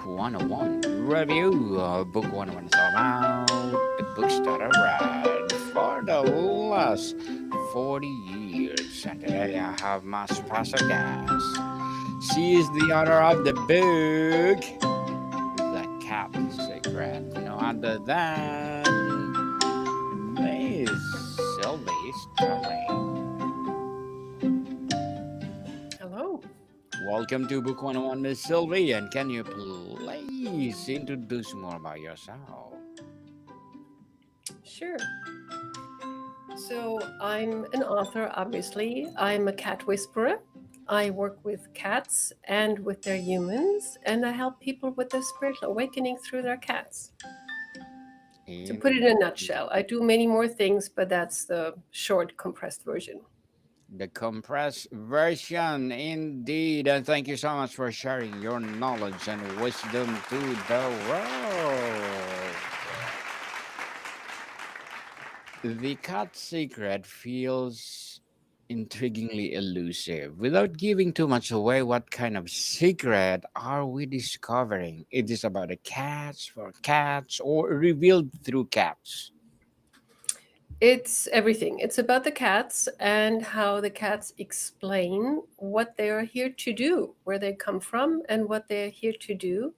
101 review. Book 101 is all about the books that I read for the last 40 years. And today I have my special guest. She is the author of the book, The Cat Secret. No other than Miss Sylvie Sterling. Hello. Welcome to Book 101, Miss Sylvie. And can you please introduce more about yourself? Sure. So I'm an author, obviously. I'm a cat whisperer. I work with cats and with their humans, and I help people with their spiritual awakening through their cats. To put it in a Indeed. nutshell, I do many more things, but that's the short, compressed version. The compressed version, indeed. And thank you so much for sharing your knowledge and wisdom to the world. The cat secret feels intriguingly elusive. Without giving too much away, what kind of secret are we discovering? It is about the cats, for cats, or revealed through cats? It's everything. It's about the cats and how the cats explain what they are here to do, where they come from, and what they're here to do,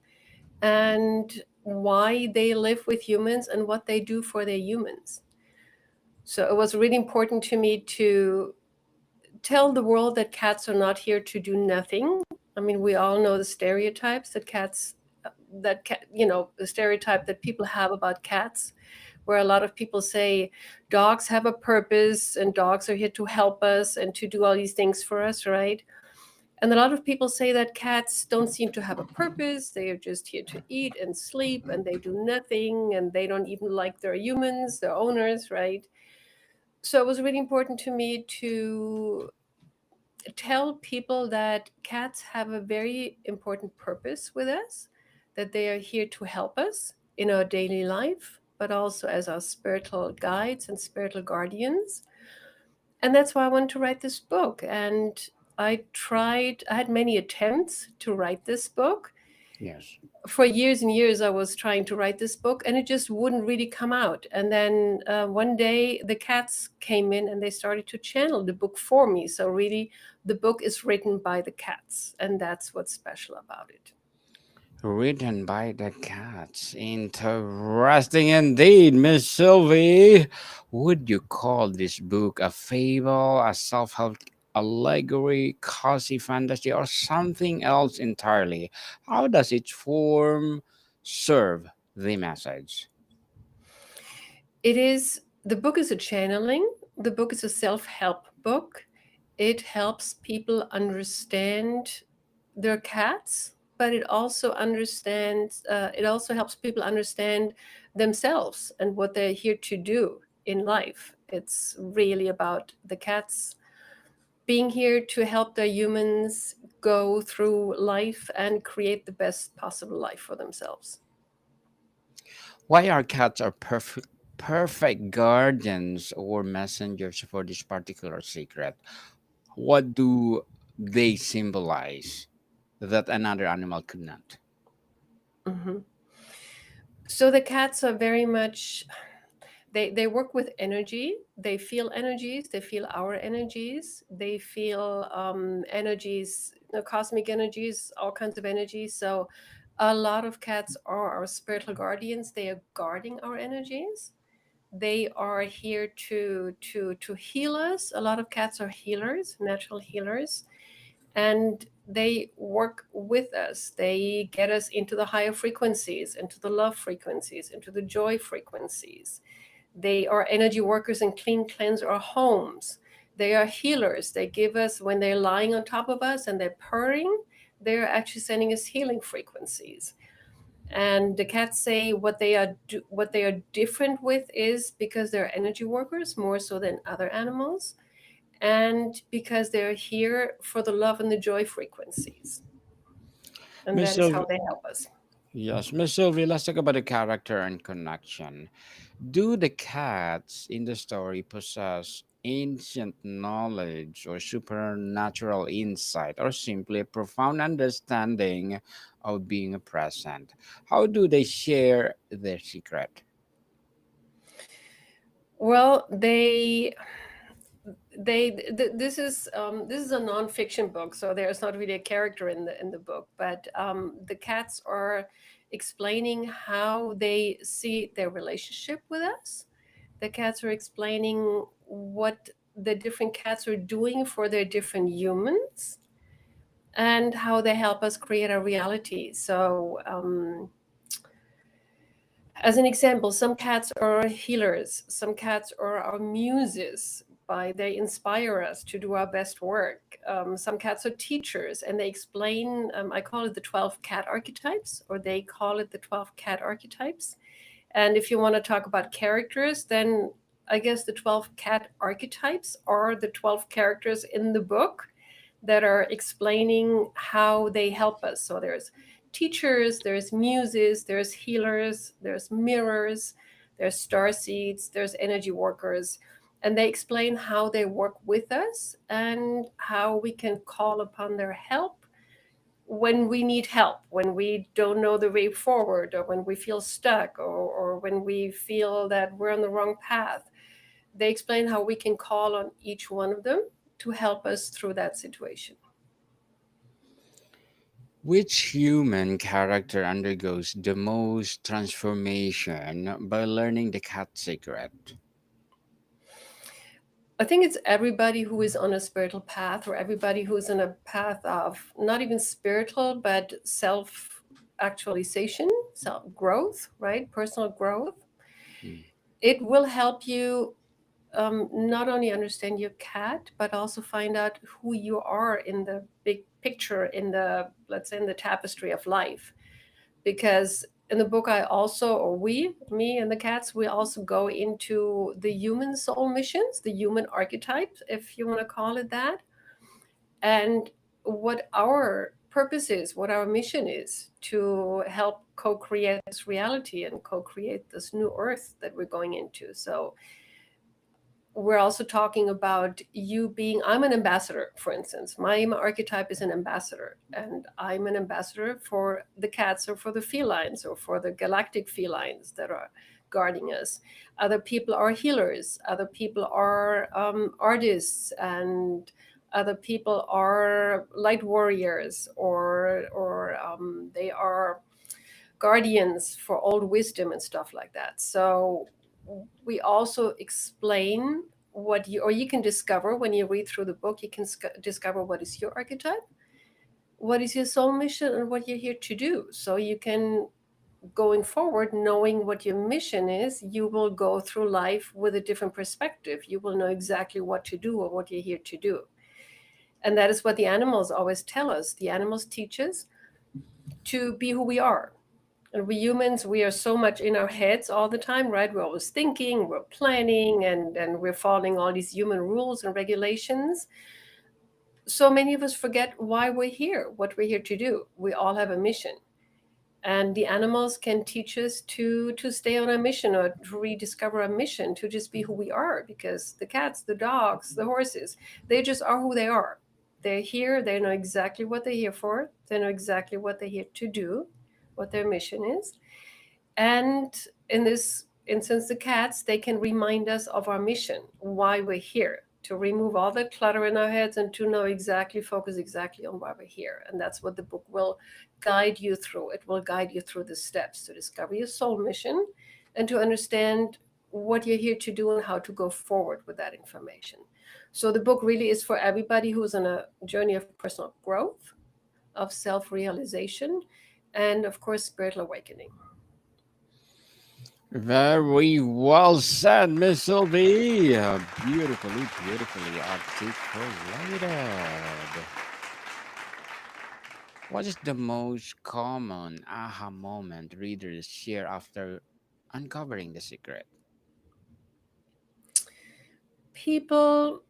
and why they live with humans and what they do for their humans. So it was really important to me to tell the world that cats are not here to do nothing. I mean, we all know the stereotypes that cats, the stereotype that people have about cats, where a lot of people say dogs have a purpose and dogs are here to help us and to do all these things for us, right? And a lot of people say that cats don't seem to have a purpose. They are just here to eat and sleep and they do nothing and they don't even like their humans, their owners, right? So it was really important to me to tell people that cats have a very important purpose with us, that they are here to help us in our daily life, but also as our spiritual guides and spiritual guardians. And that's why I wanted to write this book. And I had many attempts to write this book. Yes. For years and years, I was trying to write this book and it just wouldn't really come out. And then one day the cats came in and they started to channel the book for me. So, really, the book is written by the cats, and that's what's special about it. Written by the cats. Interesting indeed, Miss Sylvie. Would you call this book a fable, a self help allegory, cozy fantasy, or something else entirely? How does its form serve the message? The book is a channeling, the book is a self help book. It helps people understand their cats, but it also helps people understand themselves and what they're here to do in life. It's really about the cats being here to help their humans go through life and create the best possible life for themselves. Why are cats are perfect guardians or messengers for this particular secret? What do they symbolize that another animal could not? Mhm. So the cats are very much they work with energy. They feel energies. They feel our energies. They feel energies, cosmic energies, all kinds of energies. So a lot of cats are our spiritual guardians. They are guarding our energies. They are here to heal us. A lot of cats are healers, natural healers, and they work with us. They get us into the higher frequencies, into the love frequencies, into the joy frequencies. They are energy workers and clean cleanse our homes. They are healers. They give us, when they're lying on top of us and they're purring, they're actually sending us healing frequencies. And the cats say what they are different with is because they're energy workers more so than other animals, and because they're here for the love and the joy frequencies. And Miss that is how Sylvie, they help us. yes, Miss Sylvie, let's talk about the character and connection. Do the cats in the story possess ancient knowledge or supernatural insight or simply a profound understanding of being present. How do they share their secret? Well, this is a nonfiction book, so there's not really a character in the book, but the cats are explaining how they see their relationship with us. The cats are explaining what the different cats are doing for their different humans and how they help us create our reality. So as an example, some cats are healers, some cats are our muses. By they inspire us to do our best work. Some cats are teachers, and they explain. I call it the 12 cat archetypes, or they call it the 12 cat archetypes. And if you want to talk about characters, then I guess the 12 cat archetypes are the 12 characters in the book that are explaining how they help us. So there's teachers, there's muses, there's healers, there's mirrors, there's star seeds, there's energy workers. And they explain how they work with us and how we can call upon their help when we need help, when we don't know the way forward, or when we feel stuck, or when we feel that we're on the wrong path. They explain how we can call on each one of them to help us through that situation. Which human character undergoes the most transformation by learning the cat secret? I think it's everybody who is on a spiritual path, or everybody who's on a path of not even spiritual, but self actualization, self growth, right? Personal growth. Hmm. It will help you not only understand your cat, but also find out who you are in the big picture, in the, let's say, in the tapestry of life. Because in the book, I also, or we, me and the cats, we also go into the human soul missions, the human archetype, if you want to call it that, and what our purpose is, what our mission is to help co create this reality and co create this new earth that we're going into. So, we're also talking about you being, I'm an ambassador, for instance. My archetype is an ambassador, and I'm an ambassador for the cats or for the felines or for the galactic felines that are guarding us. Other people are healers, other people are artists, and other people are light warriors, or they are guardians for old wisdom and stuff like that. So we also explain what you, or you can discover when you read through the book, you can discover what is your archetype, what is your soul mission, and what you're here to do. So you can, going forward, knowing what your mission is, you will go through life with a different perspective. You will know exactly what to do or what you're here to do. And that is what the animals always tell us. The animals teach us to be who we are. And we humans, we are so much in our heads all the time, right? We're always thinking, we're planning, and we're following all these human rules and regulations. So many of us forget why we're here, what we're here to do. We all have a mission. And the animals can teach us to stay on a mission, or to rediscover a mission, to just be who we are, because the cats, the dogs, the horses, they just are who they are. They're here, they know exactly what they're here for, they know exactly what they're here to do, what their mission is. And in this instance, the cats, they can remind us of our mission, why we're here, to remove all the clutter in our heads and to know exactly, focus exactly on why we're here. And that's what the book will guide you through. It will guide you through the steps to discover your soul mission and to understand what you're here to do and how to go forward with that information. So the book really is for everybody who's on a journey of personal growth, of self realization, and of course, spiritual awakening. Very well said, Miss Sylvie. Beautifully, beautifully articulated. What is the most common aha moment readers share after uncovering the secret? People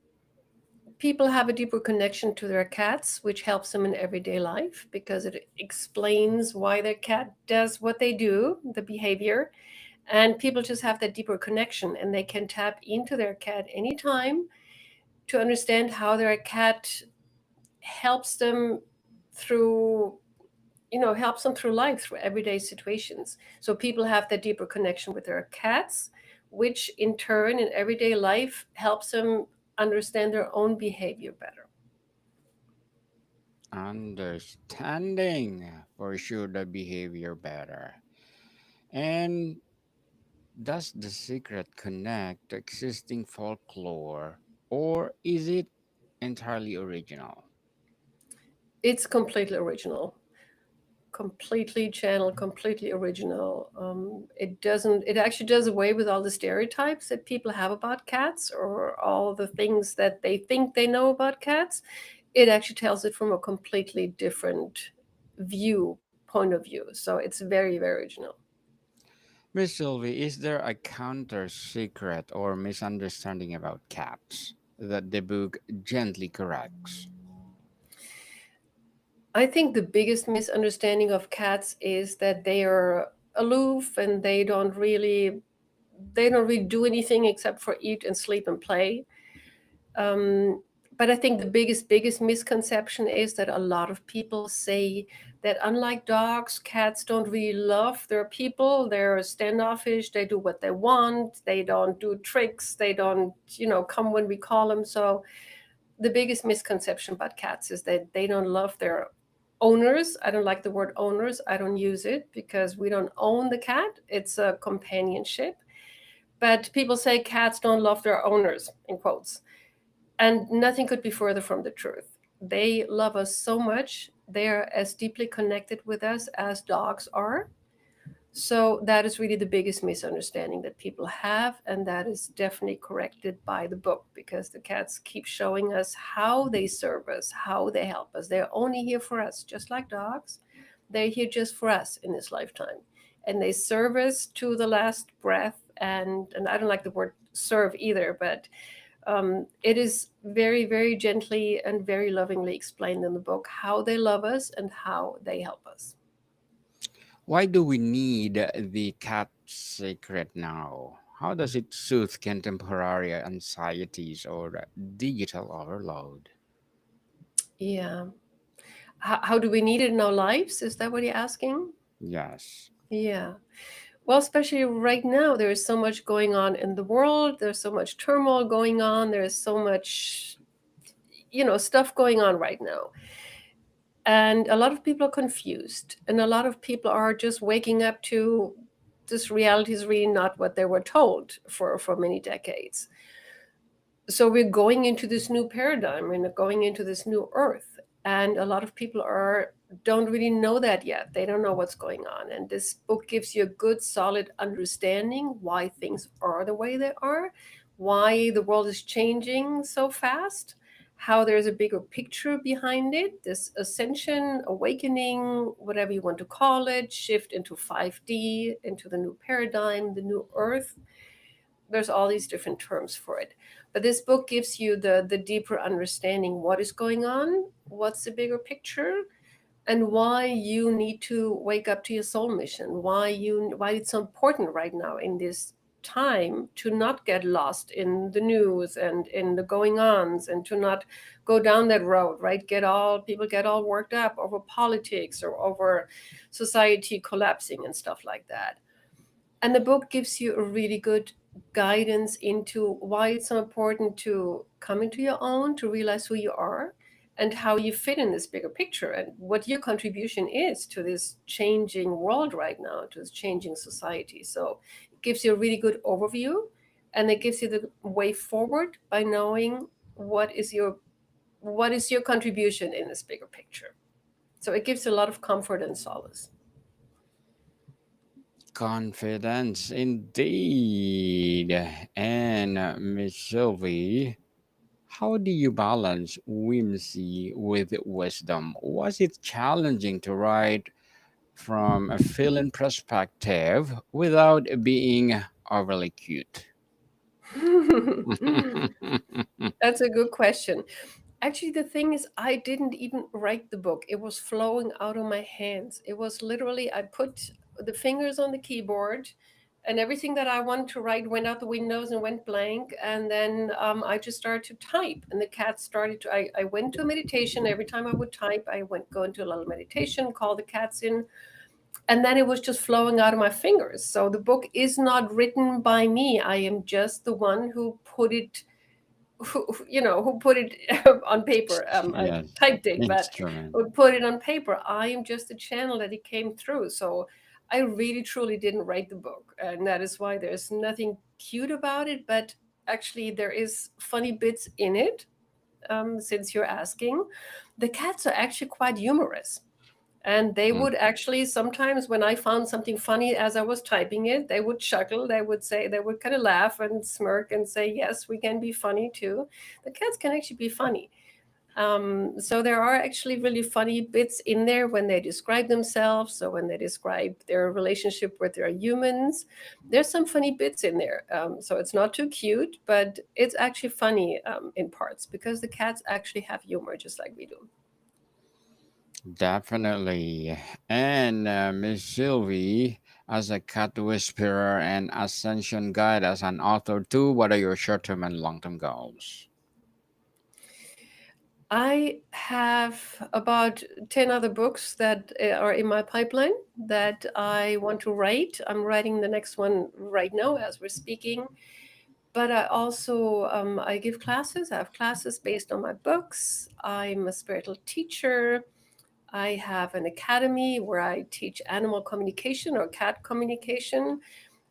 people have a deeper connection to their cats, which helps them in everyday life because it explains why their cat does what they do, the behavior. And people just have that deeper connection, and they can tap into their cat anytime to understand how their cat helps them through helps them through life, through everyday situations. So people have that deeper connection with their cats, which in turn in everyday life helps them understand their own behavior better. Understanding for sure the behavior better. And does the secret connect to existing folklore or is it entirely original? It's completely original, completely channeled, completely original. It actually does away with all the stereotypes that people have about cats or all the things that they think they know about cats. It actually tells it from a completely different point of view. So it's very, very original. Miss Sylvie, is there a counter secret or misunderstanding about cats that the book gently corrects? I think the biggest misunderstanding of cats is that they are aloof and they don't really do anything except for eat and sleep and play. Um, but I think the biggest misconception is that a lot of people say that unlike dogs, cats don't really love their people. They're standoffish. They do what they want. They don't do tricks. They don't, come when we call them. So the biggest misconception about cats is that they don't love their owners. I don't like the word owners. I don't use it because we don't own the cat. It's a companionship. But people say cats don't love their owners, in quotes. And nothing could be further from the truth. They love us so much. They're as deeply connected with us as dogs are. So that is really the biggest misunderstanding that people have, and that is definitely corrected by the book because the cats keep showing us how they serve us, how they help us. They're only here for us, just like dogs. They're here just for us in this lifetime, and they serve us to the last breath. And I don't like the word serve either, but it is very, very gently and very lovingly explained in the book how they love us and how they help us. Why do we need the cat secret now? How does it soothe contemporary anxieties or digital overload? Yeah. How do we need it in our lives? Is that what you're asking? Yes. Yeah. Well, especially right now, there is so much going on in the world. There's so much turmoil going on. There's so much, stuff going on right now. And a lot of people are confused. And a lot of people are just waking up to this reality is really not what they were told for many decades. So we're going into this new paradigm, we're going into this new earth, and a lot of people are don't really know that yet. They don't know what's going on, and this book gives you a good solid understanding why things are the way they are, why the world is changing so fast, how there's a bigger picture behind it, this ascension, awakening, whatever you want to call it, shift into 5D, into the new paradigm, the new earth. There's all these different terms for it, but this book gives you the deeper understanding what is going on, what's the bigger picture, and why you need to wake up to your soul mission, why it's so important right now in this time to not get lost in the news and in the going ons, and to not go down that road, right? Get all worked up over politics or over society collapsing and stuff like that. And the book gives you a really good guidance into why it's so important to come into your own, to realize who you are and how you fit in this bigger picture and what your contribution is to this changing world right now, to this changing society. So it gives you a really good overview, and it gives you the way forward by knowing what is your contribution in this bigger picture. So it gives you a lot of comfort and solace. Confidence indeed. And Miss Sylvie, how do you balance whimsy with wisdom? Was it challenging to write from a feeling perspective without being overly cute? That's a good question. Actually, the thing is, I didn't even write the book. It was flowing out of my hands. It was literally, I put the fingers on the keyboard, and everything that I wanted to write went out the windows and went blank. And then I just started to type, and the cat started to. I went to a meditation every time I would type. I went go into a little meditation, call the cats in, and then it was just flowing out of my fingers. So the book is not written by me. I am just the one who put it, who put it on paper. I Yes, typed it, but instrument. would put it on paper. I am just a channel that it came through. So I really truly didn't write the book, and that is why there's nothing cute about it. But actually, there is funny bits in it. Since you're asking, the cats are actually quite humorous, and they Mm. would actually sometimes, when I found something funny as I was typing it, they would chuckle, they would say, they would kind of laugh and smirk and say, yes, we can be funny too. The cats can actually be funny. So there are actually really funny bits in there when they describe themselves. So when they describe their relationship with their humans, there's some funny bits in there. So it's not too cute, but it's actually funny in parts, because the cats actually have humor just like we do. Definitely. And Miss Sylvie, as a cat whisperer and ascension guide, as an author too, what are your short term and long term goals? I have about 10 other books that are in my pipeline that I want to write. I'm writing the next one right now as we're speaking. But I also I give classes. I have classes based on my books. I'm a spiritual teacher. I have an academy where I teach animal communication or cat communication,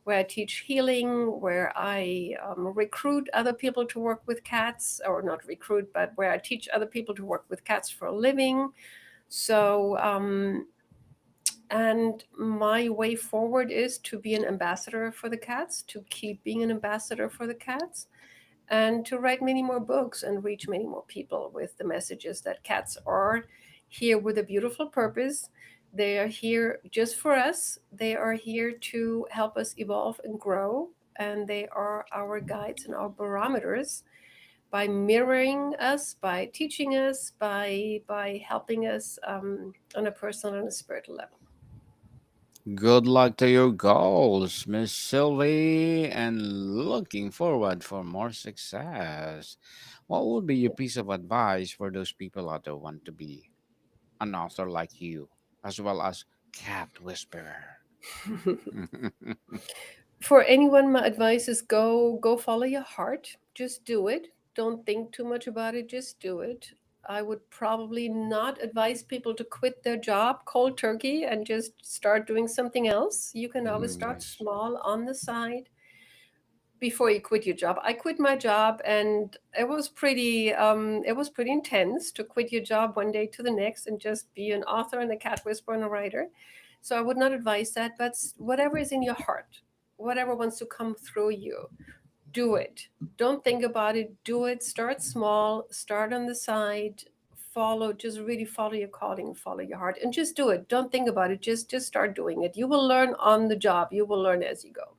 where I teach healing, where I recruit other people to work with cats, or not recruit, but where I teach other people to work with cats for a living. So, and my way forward is to be an ambassador for the cats, to keep being an ambassador for the cats, and to write many more books and reach many more people with the messages that cats are here with a beautiful purpose. They are here just for us. They are here to help us evolve and grow. And they are our guides and our barometers by mirroring us, by teaching us, by helping us on a personal and a spiritual level. Good luck to your goals, Miss Sylvie, and looking forward for more success. What would be your piece of advice for those people out there who want to be an author like you, as well as cat whisperer? For anyone, my advice is go follow your heart. Just do it. Don't think too much about it. Just do it. I would probably not advise people to quit their job cold turkey and just start doing something else. You can always start Yes. small on the side before you quit your job. I quit my job, and it was pretty intense to quit your job one day to the next and just be an author and a cat whisperer and a writer. So I would not advise that, but whatever is in your heart, whatever wants to come through you, do it. Don't think about it. Do it. Start small, start on the side, follow, just really follow your calling, follow your heart, and just do it. Don't think about it. Just start doing it. You will learn on the job. You will learn as you go.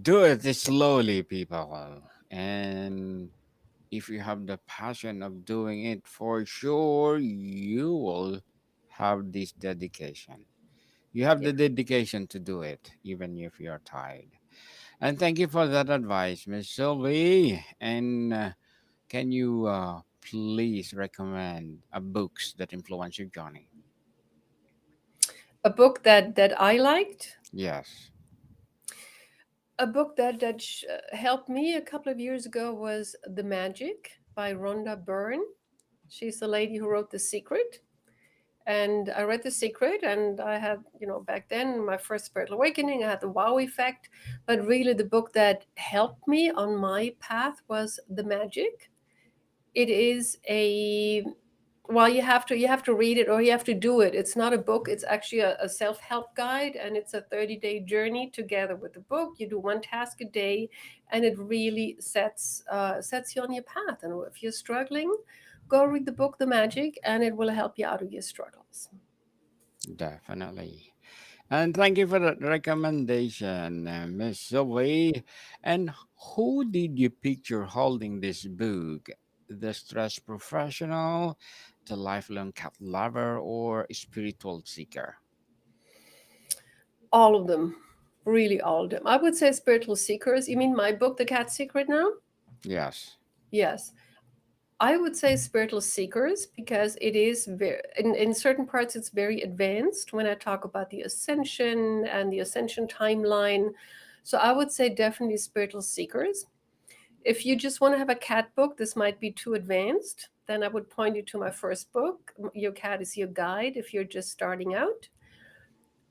Do it slowly, people. And if you have the passion of doing it, for sure you will have this dedication. You have the Yeah. dedication to do it, even if you're tired. And thank you for that advice, Miss Sylvie. And can you please recommend books that influence your journey? A book that I liked, Yes. a book that helped me a couple of years ago was The Magic by Rhonda Byrne. She's the lady who wrote The Secret. And I read The Secret, and I had, back then, my first spiritual awakening, I had the wow effect. But really, the book that helped me on my path was The Magic. It is a, well, you have to read it, or you have to do it. It's not a book, it's actually a self-help guide, and it's a 30-day journey together with the book. You do one task a day, and it really sets you on your path. And if you're struggling, go read the book The Magic, and it will help you out of your struggles. Definitely. And thank you for that recommendation, Miss Sylvie. And who did you picture holding this book? The stress professional, the lifelong cat lover, or spiritual seeker? All of them. Really all of them. I would say spiritual seekers. You mean my book, The Cat's Secret now? Yes. Yes. I would say spiritual seekers because it is very, in certain parts, it's very advanced when I talk about the ascension and the ascension timeline. So I would say definitely spiritual seekers. If you just want to have a cat book, this might be too advanced. Then I would point you to my first book, Your Cat is Your Guide, if you're just starting out.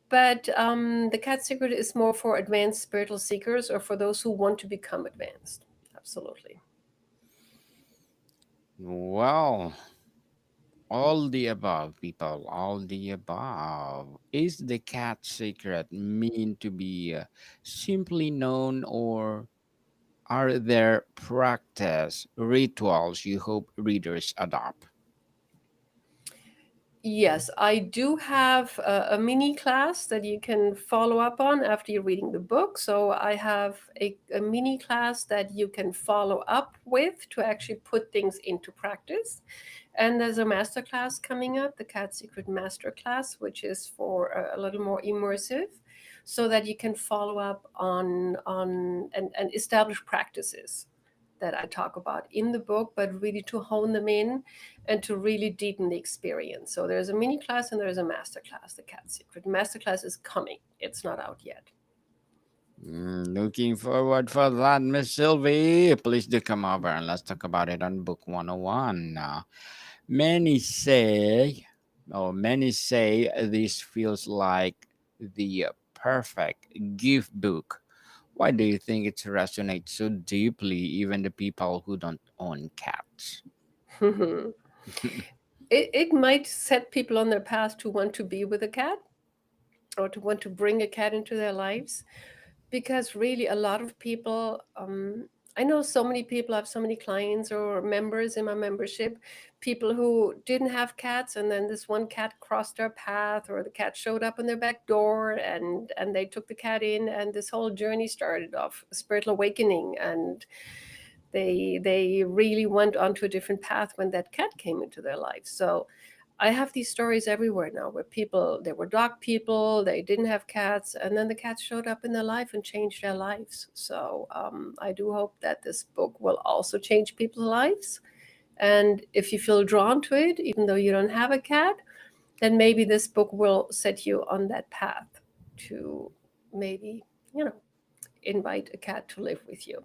But the Cat Secret is more for advanced spiritual seekers or for those who want to become advanced. Absolutely. Well, all the above, people, all the above. Is the cat secret mean to be simply known, or are there practice rituals you hope readers adopt? Yes, I do have a mini class that you can follow up on after you're reading the book. So I have a mini class that you can follow up with to actually put things into practice. And there's a master class coming up, the Cat Secret Master Class, which is for a little more immersive, so that you can follow up on and establish practices that I talk about in the book, but really to hone them in and to really deepen the experience. So there's a mini class and there's a master class, the Cat Secret. Master class is coming. It's not out yet. Looking forward for that, Miss Sylvie. Please do come over and let's talk about it on Book 101. Many say, many say this feels like the perfect gift book. Why do you think it resonates so deeply, even the people who don't own cats? it, it might set people on their path to want to be with a cat or to want to bring a cat into their lives, because really a lot of people, I know so many people, I have so many clients or members in my membership, people who didn't have cats, and then this one cat crossed their path, or the cat showed up on their back door, and they took the cat in, and this whole journey started off spiritual awakening, and they really went onto a different path when that cat came into their life. So I have these stories everywhere now where people, they were dog people, they didn't have cats, and then the cats showed up in their life and changed their lives. So I do hope that this book will also change people's lives. And if you feel drawn to it, even though you don't have a cat, then maybe this book will set you on that path to maybe, you know, invite a cat to live with you.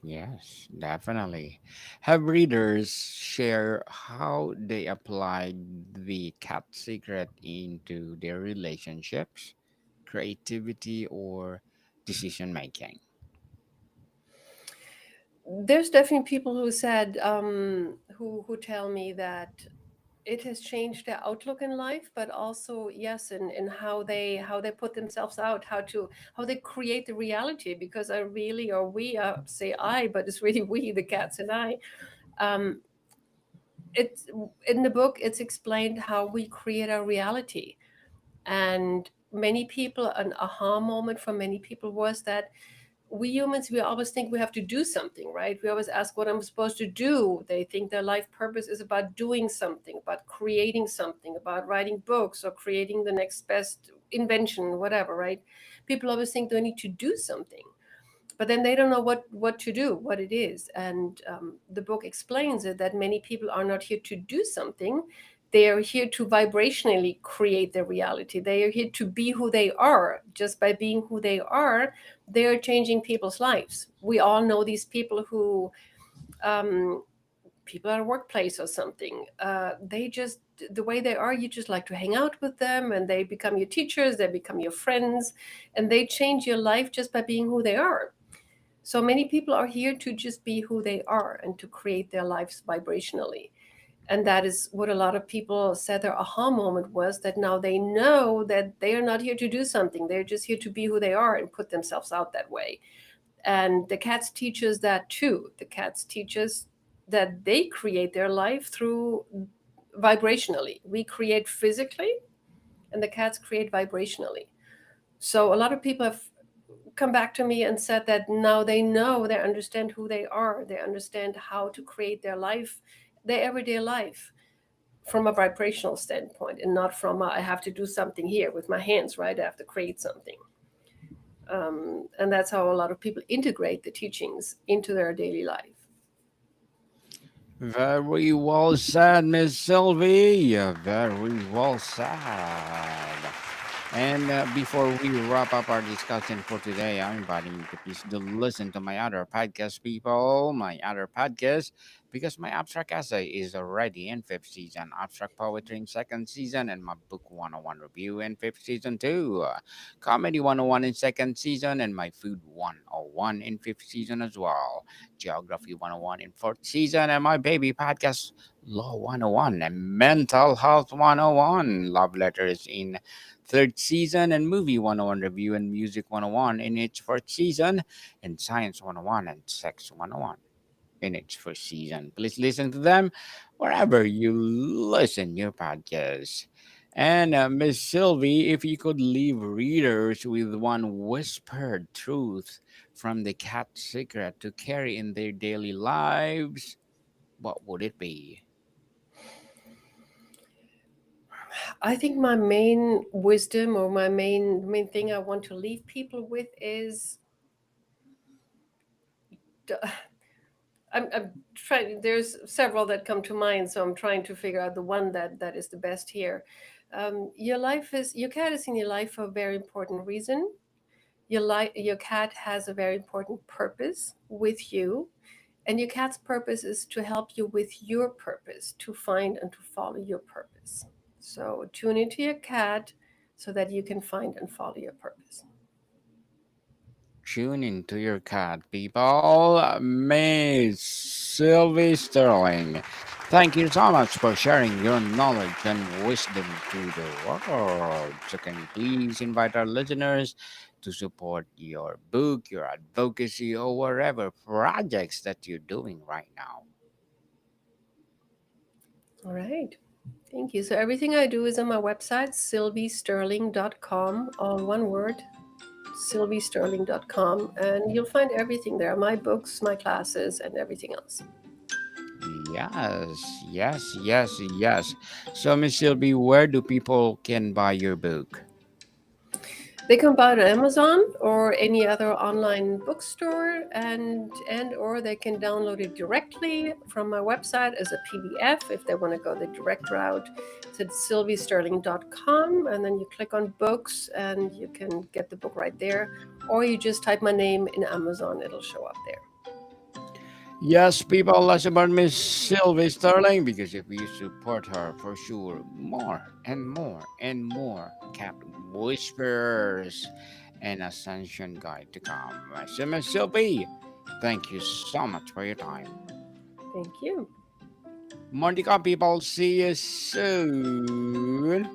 Yes, definitely. Have readers share how they applied the cat secret into their relationships, creativity, or decision making? There's definitely people who said, who tell me that it has changed their outlook in life, but also yes, in how they put themselves out, how they create the reality. Because I really, or we, say I, but it's really we, the cats and I. Um, it's in the book. It's explained how we create our reality, and many people, an aha moment for many people was that we humans, we always think we have to do something, right? We always ask what I'm supposed to do. They think their life purpose is about doing something, about creating something, about writing books or creating the next best invention, whatever, right? People always think they need to do something, but then they don't know what to do, what it is. And the book explains it, that many people are not here to do something. They are here to vibrationally create their reality. They are here to be who they are. Just by being who they are, they are changing people's lives. We all know these people who, um, people at a workplace or something, they just, the way they are, you just like to hang out with them, and they become your teachers, they become your friends, and they change your life just by being who they are. So many people are here to just be who they are and to create their lives vibrationally. And that is what a lot of people said their aha moment was, that now they know that they are not here to do something. They're just here to be who they are and put themselves out that way. And the cats teach us that too. The cats teach us that they create their life through vibrationally. We create physically, and the cats create vibrationally. So a lot of people have come back to me and said that now they know, they understand who they are, they understand how to create their life, their everyday life, from a vibrational standpoint, and not from a, I have to do something here with my hands, right? I have to create something. And that's how a lot of people integrate the teachings into their daily life. Very well said, Miss Sylvie. Very well said. And before we wrap up our discussion for today, I'm inviting you to please do listen to my other podcast, people. My other podcast, because my abstract essay is already in fifth season, abstract poetry in second season, and my book 101 review in fifth season too. Comedy 101 in second season, and my food 101 in fifth season as well. Geography 101 in fourth season, and my baby podcast Law 101 and Mental Health 101. Love letters in third season, and Movie 101 review and Music 101 in its fourth season, and Science 101 and Sex 101 in its first season. Please listen to them wherever you listen your podcast. And Miss Sylvie, if you could leave readers with one whispered truth from the cat secret to carry in their daily lives, what would it be? I think my main wisdom, or my main thing I want to leave people with is d- I'm trying. There's several that come to mind, so I'm trying to figure out the one that is the best here. Your cat is in your life for a very important reason. Your cat has a very important purpose with you, and your cat's purpose is to help you with your purpose, to find and to follow your purpose. So tune into your cat so that you can find and follow your purpose. Tune into your cat, people. Miss Sylvie Sterling. Thank you so much for sharing your knowledge and wisdom to the world. So, can you please invite our listeners to support your book, your advocacy, or whatever projects that you're doing right now? All right. Thank you. So everything I do is on my website, sylviesterling.com, all one word, sylviesterling.com, and you'll find everything there, my books, my classes, and everything else. Yes, yes, yes, yes. So, Miss Sylvie, where do people can buy your book? They can buy it on Amazon or any other online bookstore, and or they can download it directly from my website as a PDF if they want to go the direct route. It's sylviesterling.com, and then you click on books and you can get the book right there, or you just type my name in Amazon, it'll show up there. Yes, people, let's about Miss Sylvie Sterling because if you support her, for sure, more and more and more cat whispers and ascension guide to come. So, Miss Sylvie, thank you so much for your time. Thank you. Montica people, see you soon.